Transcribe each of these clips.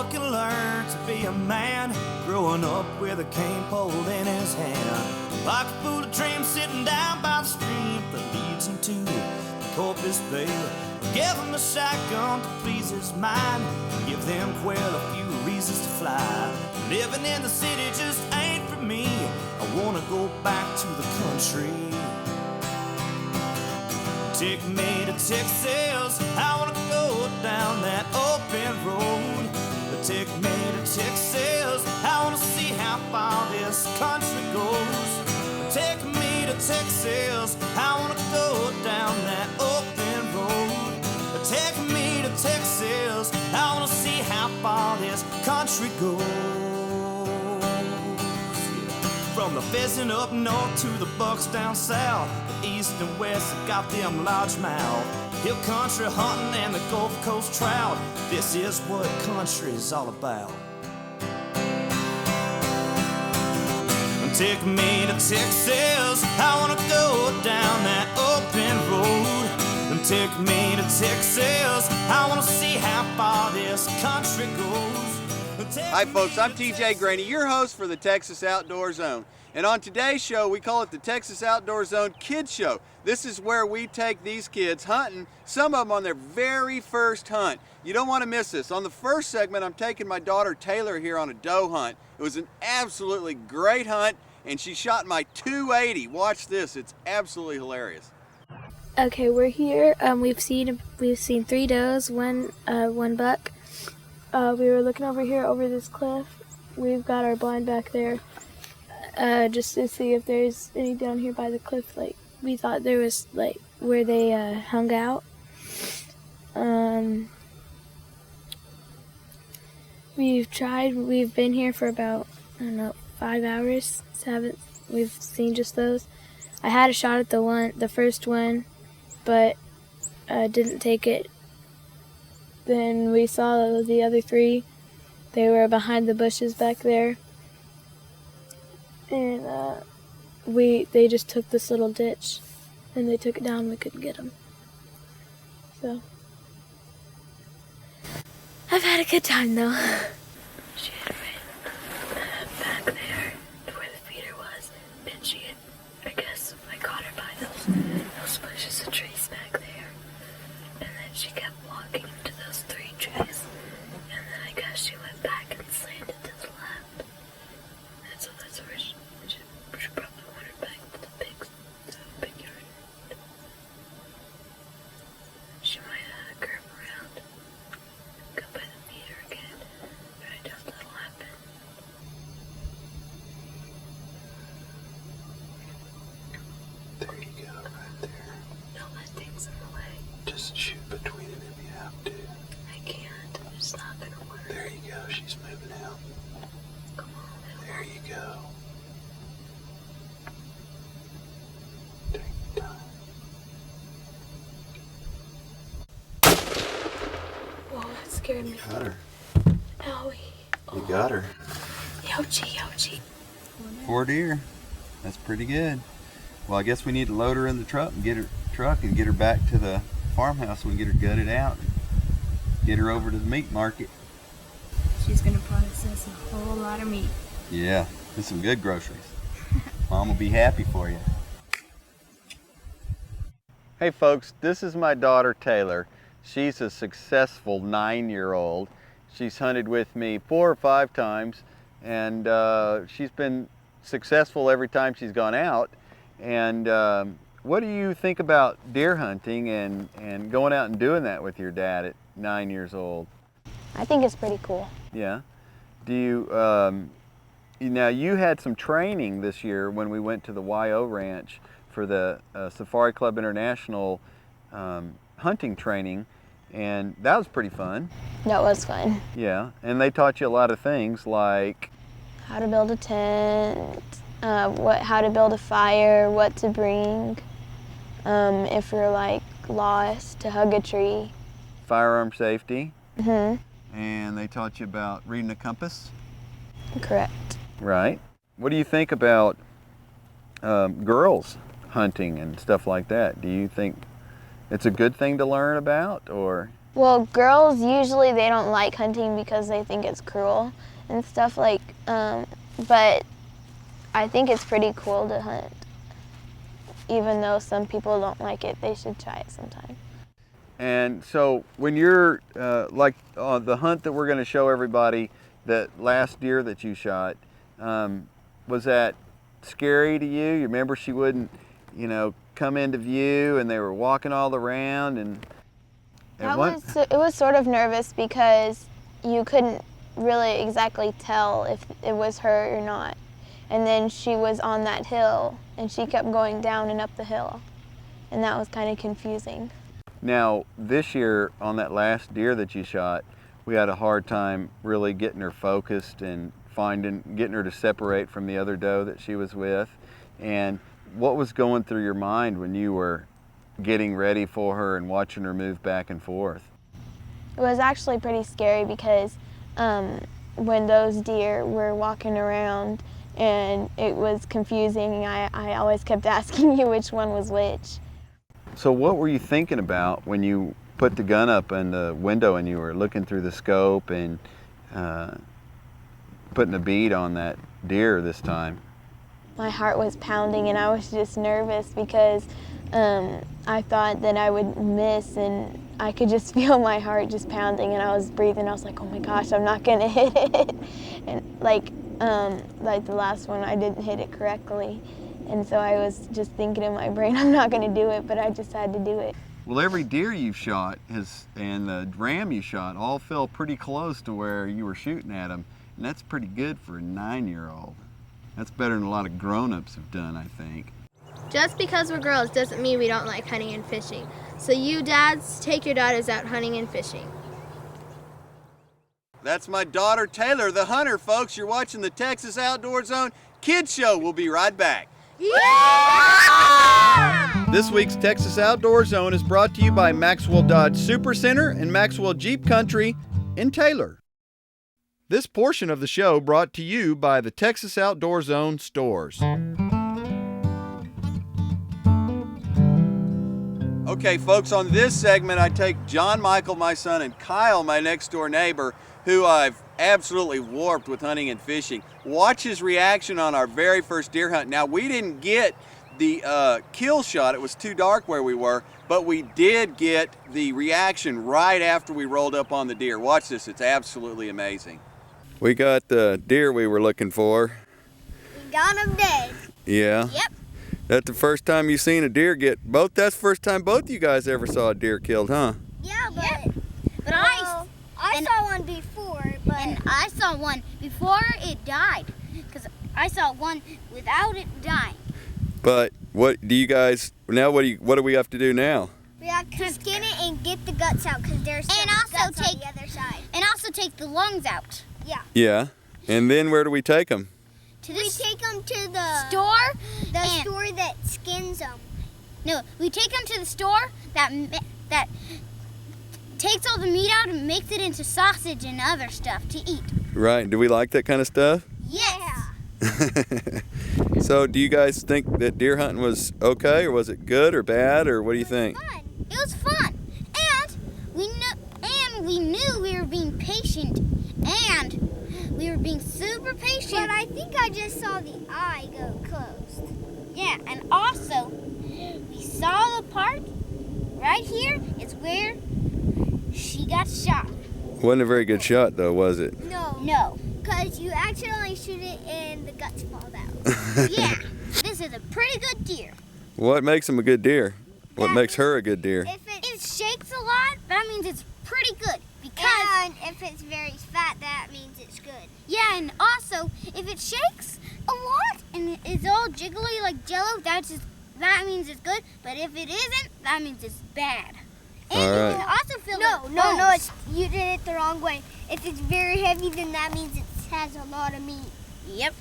boy can learn to be a man, growing up with a cane pole in his hand. Like a fool of dream sitting down by the stream that leads him to the Corpus Bay. Give him a shotgun to please his mind, give them quail a few reasons to fly. Living in the city just ain't for me, I wanna go back to the country. Take me to Texas, I wanna go down that open road. Take me to Texas, I wanna see how far this country goes. Take me to Texas, I wanna go down that open road. Take me to Texas, I wanna see how far this country goes. From the pheasant up north to the bucks down south, the east and west have got them largemouth. Hill country hunting and the Gulf Coast trout, this is what country's all about. Take me to Texas, I wanna go down that open road. Take me to Texas, I wanna see how far this country goes. Hi folks, I'm TJ Graney, your host for the Texas Outdoor Zone. And on today's show, we call it the Texas Outdoor Zone Kids Show. This is where we take these kids hunting, some of them on their very first hunt. You don't want to miss this. On the first segment, I'm taking my daughter Taylor here on a doe hunt. It was an absolutely great hunt, and she shot my .280. Watch this, it's absolutely hilarious. Okay, we're here. We've seen 3 does, one buck. We were looking over here over this cliff. We've got our blind back there, just to see if there's any down here by the cliff. Like we thought there was, like where they hung out. We've been here for about, I don't know, 5 hours. We've seen just those. I had a shot at the first one, but didn't take it. Then we saw the other 3. They were behind the bushes back there, and they just took this little ditch, and they took it down. We couldn't get them. So I've had a good time though. She had right back there to where the feeder was, and she had, I guess, I caught her by those bushes of trees back there, and then she kept walking into those 3 trees, and then I guess she went back and slanted to the left, and so that's where she probably wandered back to the big yard. She might curve around, go by the feeder again, but I doubt that'll happen. There you go, right there. Don't let things in the way. Just shoot between them if you have to. I can't. It's not gonna work. There you go, she's moving out. Come on. There you go. Take your time. Whoa, that scared me. Got her. Owie. You got her. Ouchie, ouchie. 4 deer, that's pretty good. Well, I guess we need to load her in the truck and get her back to the farmhouse so we can get her gutted out and get her over to the meat market. She's gonna process a whole lot of meat. Yeah, there's some good groceries. Mom will be happy for you. Hey folks, this is my daughter Taylor. She's a successful 9-year-old. She's hunted with me 4 or 5 times, and she's been successful every time she's gone out. And what do you think about deer hunting and going out and doing that with your dad at 9 years old? I think it's pretty cool. Yeah. Do you, now you had some training this year when we went to the YO Ranch for the Safari Club International hunting training, and that was pretty fun. That was fun. Yeah, and they taught you a lot of things like How to build a tent, how to build a fire, what to bring, if you're like lost, to hug a tree. firearm safety. Mm-hmm. And they taught you about reading a compass. Correct. Right. What do you think about girls hunting and stuff like that? Do you think it's a good thing to learn about, or? Well, girls usually they don't like hunting because they think it's cruel and stuff like, but I think it's pretty cool to hunt. Even though some people don't like it, they should try it sometime. And so when you're like on the hunt that we're going to show everybody, that last deer that you shot, was that scary to you? You remember she wouldn't, you know, come into view and they were walking all around and it was sort of nervous because you couldn't really exactly tell if it was her or not. And then she was on that hill and she kept going down and up the hill. And that was kind of confusing. Now, this year on that last deer that you shot, we had a hard time really getting her focused and getting her to separate from the other doe that she was with. And what was going through your mind when you were getting ready for her and watching her move back and forth? It was actually pretty scary because when those deer were walking around and it was confusing, I always kept asking you which one was which. So what were you thinking about when you put the gun up in the window and you were looking through the scope and putting a bead on that deer this time? My heart was pounding and I was just nervous because I thought that I would miss, and I could just feel my heart just pounding, and I was breathing. I was like, oh my gosh, I'm not gonna hit it. And like the last one, I didn't hit it correctly. And so I was just thinking in my brain, I'm not gonna do it, but I just had to do it. Well, every deer you've shot and the ram you shot all fell pretty close to where you were shooting at them. And that's pretty good for a 9-year-old. That's better than a lot of grown-ups have done, I think. Just because we're girls doesn't mean we don't like hunting and fishing. So you dads, take your daughters out hunting and fishing. That's my daughter Taylor, the hunter, folks. You're watching the Texas Outdoor Zone Kids Show. We'll be right back. Yeah! This week's Texas Outdoor Zone is brought to you by Maxwell Dodge Super Center and Maxwell Jeep Country in Taylor. This portion of the show brought to you by the Texas Outdoor Zone stores. Okay, folks, on this segment, I take John Michael, my son, and Kyle, my next door neighbor, who I've absolutely warped with hunting and fishing. Watch his reaction on our very first deer hunt. Now, we didn't get the kill shot. It was too dark where we were, but we did get the reaction right after we rolled up on the deer. Watch this. It's absolutely amazing. We got the deer we were looking for. We got him dead. Yeah. Yep. That's the first time you've seen a deer get both. That's the first time both you guys ever saw a deer killed, huh? Yeah, but I saw one before, and I saw one before it died, because I saw one without it dying. But what do you guys now? What do we have to do now? We have to skin it and get the guts out, because there's some guts on the other side. And also take the lungs out. Yeah. Yeah. And then where do we take them? We take them to the store. The store that skins them. No, we take them to the store that takes all the meat out and makes it into sausage and other stuff to eat. Right. Do we like that kind of stuff? Yeah. So do you guys think that deer hunting was okay, or was it good or bad, or what do you think? It was fun. And we knew we were being patient, and we were being super patient. But I think I just saw the eye go closed. Yeah, and also we saw the part right here is where she got shot. Wasn't a very good shot though, was it? No. Because you accidentally shoot it and the guts fall out. Yeah, this is a pretty good deer. What makes him a good deer? What makes her a good deer? If it shakes a lot, that means it's pretty good. And if it's very fat, that means it's good. Yeah, and also, if it shakes a lot and it's all jiggly like Jello, that means it's good. But if it isn't, that means it's bad. And all right. You can also feel No, you did it the wrong way. If it's very heavy, then that means it has a lot of meat. Yep.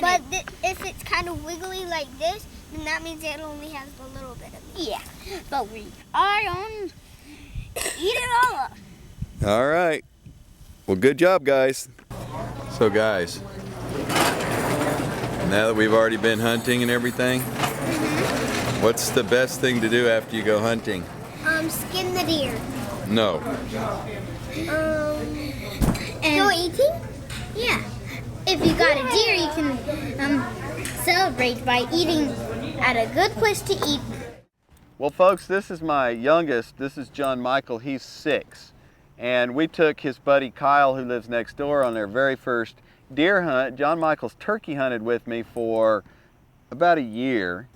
But if it's kind of wiggly like this, then that means it only has a little bit of meat. Yeah, but we are on eat it all up. All right. Well, good job, guys. So, guys, now that we've already been hunting and everything, what's the best thing to do after you go hunting? Skin the deer. No. Go eating? Yeah. If you got a deer, you can celebrate by eating at a good place to eat. Well, folks, this is my youngest. This is John Michael. He's 6. And we took his buddy Kyle, who lives next door, on their very first deer hunt. John Michael's turkey hunted with me for about a year.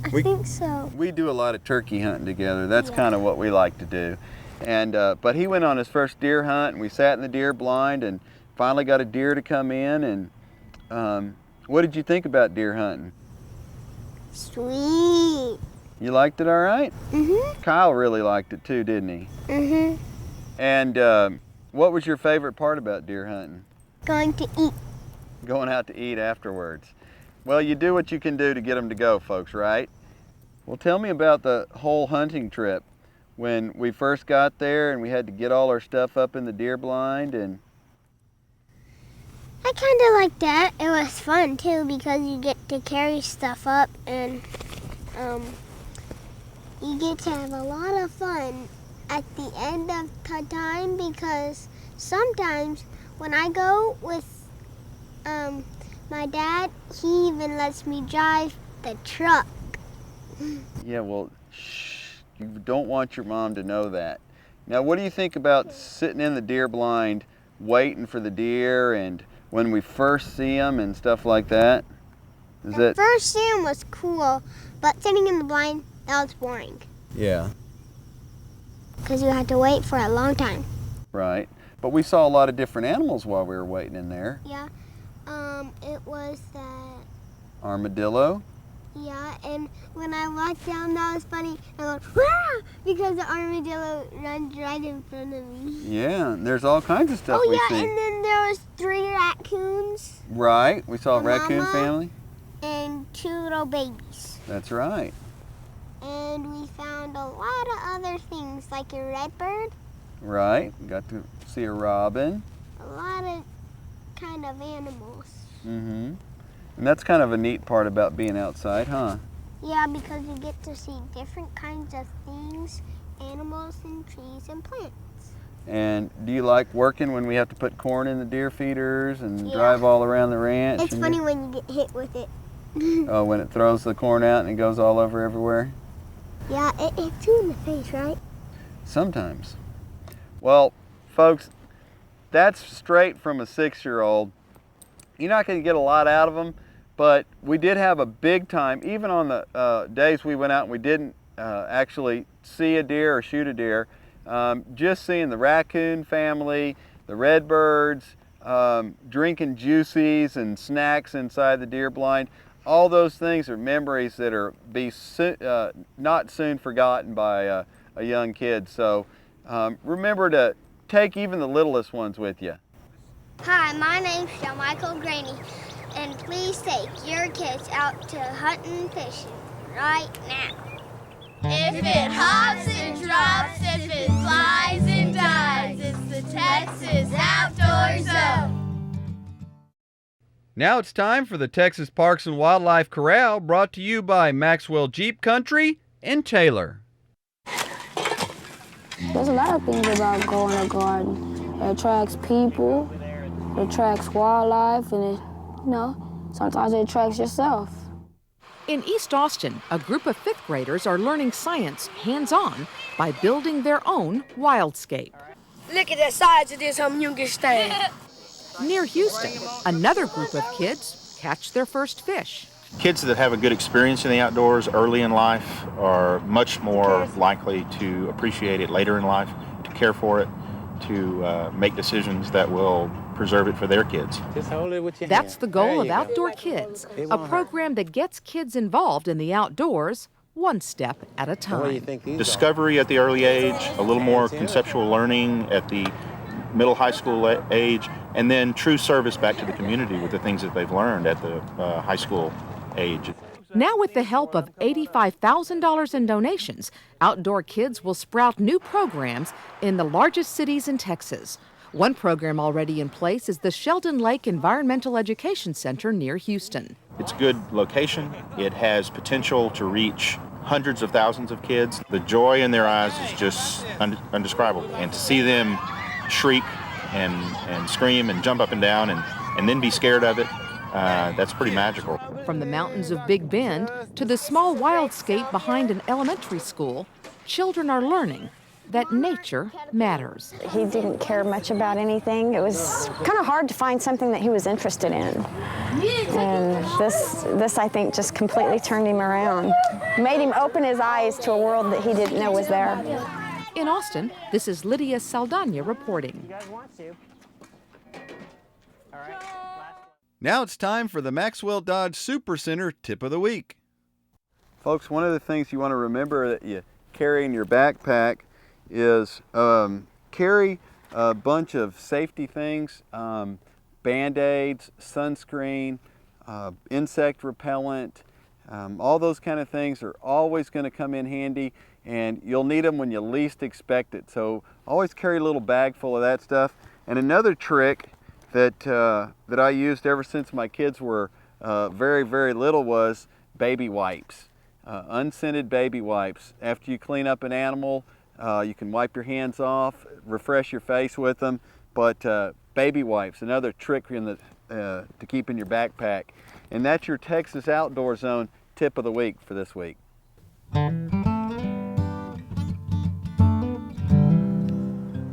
I think so. We do a lot of turkey hunting together. That's kind of what we like to do. And but he went on his first deer hunt, and we sat in the deer blind and finally got a deer to come in. And what did you think about deer hunting? Sweet. You liked it all right? Mm-hmm. Kyle really liked it too, didn't he? Mm-hmm. And what was your favorite part about deer hunting? Going to eat. Going out to eat afterwards. Well, you do what you can do to get them to go, folks, right? Well, tell me about the whole hunting trip. When we first got there and we had to get all our stuff up in the deer blind and... I kind of like that. It was fun too because you get to carry stuff up and you get to have a lot of fun at the end of the time because sometimes when I go with my dad, he even lets me drive the truck. Yeah, well, shh. You don't want your mom to know that. Now, what do you think about sitting in the deer blind, waiting for the deer, and when we first see them and stuff like that? First seeing was cool, but sitting in the blind, that was boring. Yeah. Because you had to wait for a long time. Right. But we saw a lot of different animals while we were waiting in there. Yeah. It was that... Armadillo. Yeah, and when I walked down, that was funny. I went, "Wah!" because the armadillo runs right in front of me. Yeah, and there's all kinds of stuff we see. And then there was 3 raccoons. Right, we saw a A raccoon mama. family. And 2 little babies. That's right. And we found a lot of other things, like a redbird. Right, we got to see a robin. A lot of kind of animals. Mm-hmm. And that's kind of a neat part about being outside, huh? Yeah, because you get to see different kinds of things, animals and trees and plants. And do you like working when we have to put corn in the deer feeders and Yeah. drive all around the ranch? It's funny when you get hit with it. Oh, when it throws the corn out and it goes all over everywhere? Yeah, it hits you in the face, right? Sometimes. Well, folks, that's straight from a 6-year-old. You're not going to get a lot out of them, but we did have a big time, even on the days we went out and we didn't actually see a deer or shoot a deer. Just seeing the raccoon family, the redbirds, drinking juices and snacks inside the deer blind. All those things are memories that are not soon forgotten by a young kid. So remember to take even the littlest ones with you. Hi, my name's John Michael Graney, and please take your kids out to hunting and fishing right now. If it hops and drops, if it flies and dives, it's the Texas Outdoor Zone. Now it's time for the Texas Parks and Wildlife Corral, brought to you by Maxwell Jeep Country in Taylor. There's a lot of things about growing a garden. It attracts people, it attracts wildlife, and sometimes it attracts yourself. In East Austin, a group of 5th graders are learning science hands-on by building their own wildscape. Look at the size of this humongous thing. Near Houston, another group of kids catch their first fish. Kids that have a good experience in the outdoors early in life are much more likely to appreciate it later in life, to care for it, to make decisions that will preserve it for their kids. Just hold it with your That's hand. the goal There of you Outdoor go. Kids, It a won't program that gets kids involved in the outdoors one step at a What do you time. think these Discovery at the early age, a little more conceptual learning at the middle high school age, and then true service back to the community with the things that they've learned at the high school age. Now, with the help of $85,000 in donations, Outdoor Kids will sprout new programs in the largest cities in Texas. One program already in place is the Sheldon Lake Environmental Education Center near Houston. It's a good location. It has potential to reach hundreds of thousands of kids. The joy in their eyes is just undescribable. And to see them shriek and scream and jump up and down and then be scared of it, that's pretty magical. From the mountains of Big Bend to the small wildscape behind an elementary school, children are learning that nature matters. He didn't care much about anything. It was kind of hard to find something that he was interested in. And this I think, just completely turned him around. Made him open his eyes to a world that he didn't know was there. In Austin, this is Lydia Saldana reporting. Now it's time for the Maxwell Dodge Supercenter Tip of the Week. Folks, one of the things you want to remember that you carry in your backpack is carry a bunch of safety things, Band-Aids, sunscreen, insect repellent, all those kind of things are always going to come in handy, and you'll need them when you least expect it. So always carry a little bag full of that stuff. And another trick that I used ever since my kids were very, very little was baby wipes. Unscented baby wipes. After you clean up an animal, you can wipe your hands off, refresh your face with them, but baby wipes, another trick to keep in your backpack. And that's your Texas Outdoor Zone Tip of the Week for this week.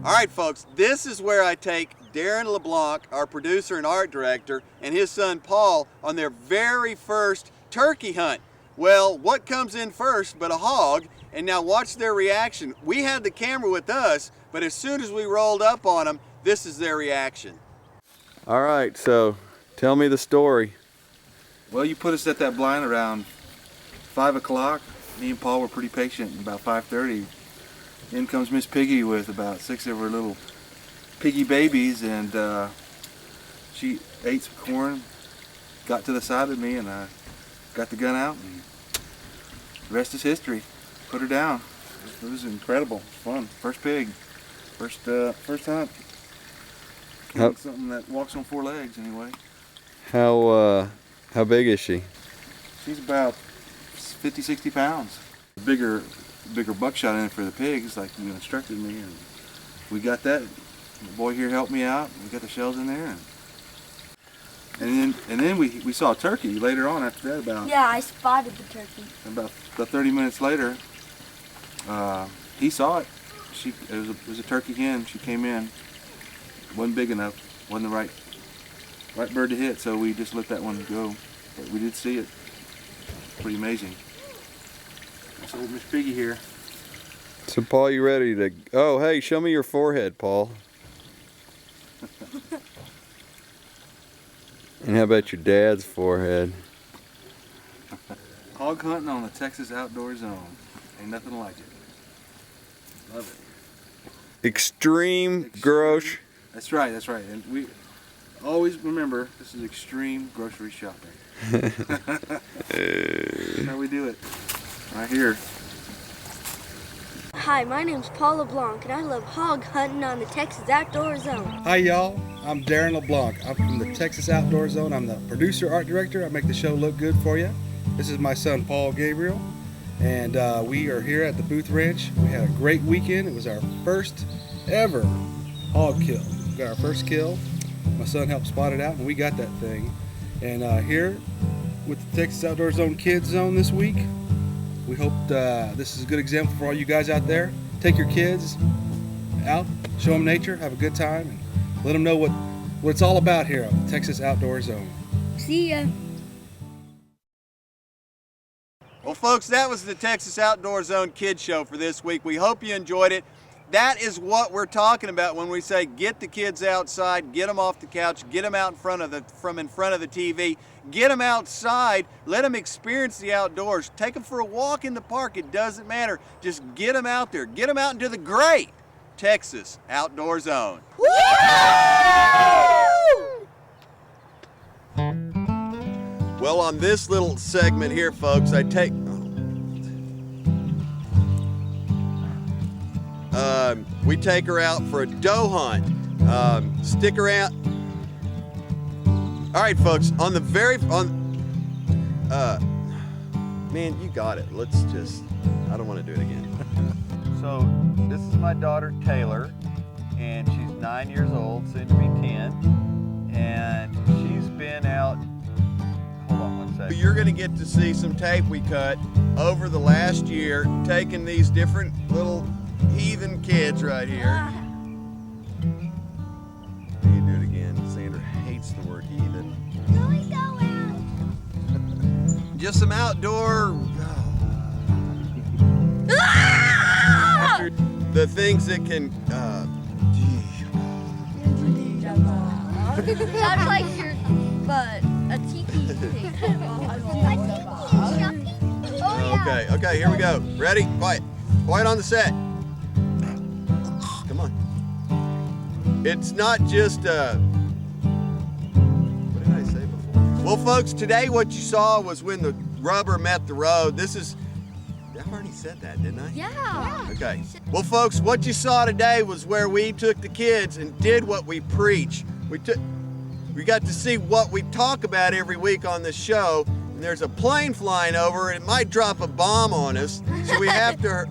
All right, folks, this is where I take Darren LeBlanc, our producer and art director, and his son Paul on their very first turkey hunt. Well, what comes in first but a hog? And now watch their reaction. We had the camera with us, but as soon as we rolled up on them, this is their reaction. All right, so tell me the story. Well, you put us at that blind around 5 o'clock. Me and Paul were pretty patient. About 5:30, in comes Miss Piggy with about 6 of her little piggy babies, and she ate some corn, got to the side of me, and I got the gun out, and the rest is history. Put her down. It was incredible. Fun. First pig. First hunt. Something that walks on 4 legs anyway. How big is she? She's about 50, 60 pounds. Bigger buckshot in it for the pigs, like you instructed me, and we got that. The boy here helped me out. We got the shells in there, and then we saw a turkey later on after that. About Yeah, I spotted the turkey. About 30 minutes later, he saw it. It was a turkey hen. She came in. Wasn't big enough. Wasn't the right bird to hit. So we just let that one go. But we did see it. Pretty amazing. That's old Miss Piggy here. So Paul, you ready to, oh hey, show me your forehead, Paul. And how about your dad's forehead? Hog hunting on the Texas Outdoor Zone. Ain't nothing like it. Love it. Extreme grocery. That's right. And we always remember, this is extreme grocery shopping. That's how we do it. Right here. Hi, my name's Paul LeBlanc, and I love hog hunting on the Texas Outdoor Zone. Hi y'all, I'm Darren LeBlanc. I'm from the Texas Outdoor Zone. I'm the producer, art director. I make the show look good for you. This is my son, Paul Gabriel, and we are here at the Booth Ranch. We had a great weekend. It was our first ever hog kill. We got our first kill. My son helped spot it out, and we got that thing. And here with the Texas Outdoor Zone Kids Zone this week, we hope this is a good example for all you guys out there. Take your kids out, show them nature, have a good time, and let them know what it's all about here on the Texas Outdoor Zone. See ya. Well, folks, that was the Texas Outdoor Zone Kids Show for this week. We hope you enjoyed it. That is what we're talking about when we say get the kids outside, get them off the couch, get them out from in front of the TV, get them outside, let them experience the outdoors, take them for a walk in the park. It doesn't matter. Just get them out there. Get them out into the great Texas Outdoor Zone. Well, on this little segment here, folks, we take her out for a doe hunt. Stick around. All right, folks. Man, you got it. Let's just, I don't want to do it again. So this is my daughter Taylor, and she's 9 years old, soon to be 10. And she's been out, hold on one second. You're gonna get to see some tape we cut over the last year, taking these different little heathen kids right here. You do it again. Sandra hates the word heathen. Really go out. Just some outdoor, the things that can, Sounds like your butt. A tiki thing. Okay, here we go. Ready? Quiet. Quiet on the set. Come on. It's not just, what did I say before? Well, folks, today what you saw was when the rubber met the road. This is, I already said that, didn't I? Yeah. Okay. Well, folks, what you saw today was where we took the kids and did what we preach. We got to see what we talk about every week on this show. And there's a plane flying over, and it might drop a bomb on us, so we have to